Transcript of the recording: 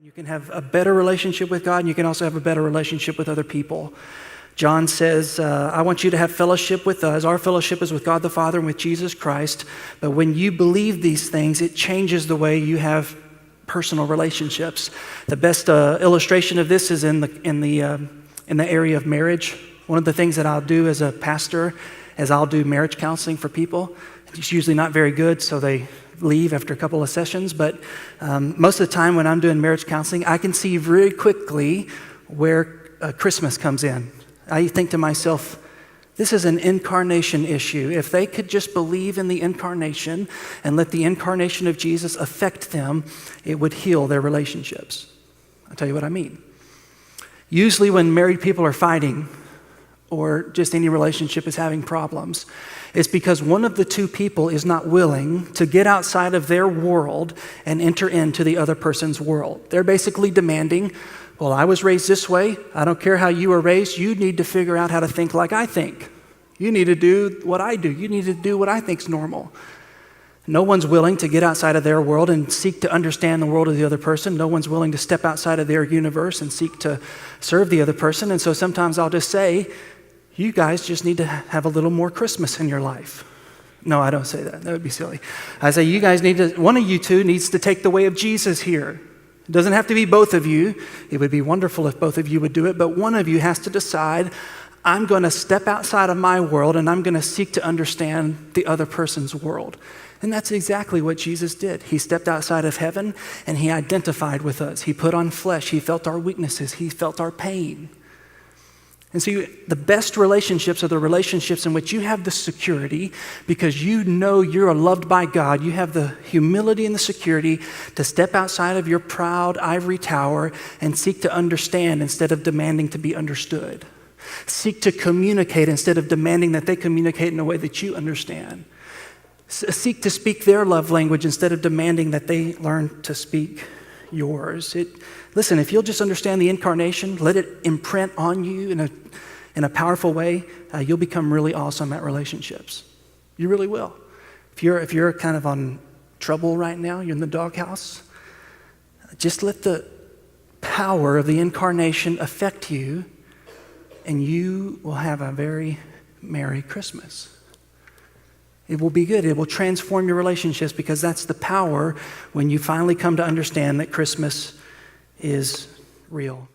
You can have a better relationship with God, and you can also have a better relationship with other people. John says, I want you to have fellowship with us. Our fellowship is with God the Father and with Jesus Christ. But when you believe these things, it changes the way you have personal relationships. The best illustration of this is in the area of marriage. One of the things that I'll do as a pastor is I'll do marriage counseling for people. It's usually not very good, so they leave after a couple of sessions. But most of the time when I'm doing marriage counseling, I can see very quickly where Christmas comes in. I think to myself, this is an incarnation issue. If they could just believe in the incarnation and let the incarnation of Jesus affect them, it would heal their relationships. I'll tell you what I mean. Usually when married people are fighting or just any relationship is having problems, it's because one of the two people is not willing to get outside of their world and enter into the other person's world. They're basically demanding, well, I was raised this way. I don't care how you were raised. You need to figure out how to think like I think. You need to do what I do. You need to do what I think's normal. No one's willing to get outside of their world and seek to understand the world of the other person. No one's willing to step outside of their universe and seek to serve the other person. And so sometimes I'll just say, you guys just need to have a little more Christmas in your life. No, I don't say that. That would be silly. I say, you guys need to, one of you two needs to take the way of Jesus here. It doesn't have to be both of you. It would be wonderful if both of you would do it, but one of you has to decide, I'm going to step outside of my world and I'm going to seek to understand the other person's world. And that's exactly what Jesus did. He stepped outside of heaven and he identified with us. He put on flesh. He felt our weaknesses. He felt our pain. And so the best relationships are the relationships in which you have the security because you know you're loved by God. You have the humility and the security to step outside of your proud ivory tower and seek to understand instead of demanding to be understood. Seek to communicate instead of demanding that they communicate in a way that you understand. Seek to speak their love language instead of demanding that they learn to speak yours. Listen, if you'll just understand the incarnation, let it imprint on you in a powerful way, you'll become really awesome at relationships. You really will. If you're kind of on trouble right now, you're in the doghouse, just let the power of the incarnation affect you, and you will have a very Merry Christmas. It will be good. It will transform your relationships because that's the power when you finally come to understand that Christmas is real.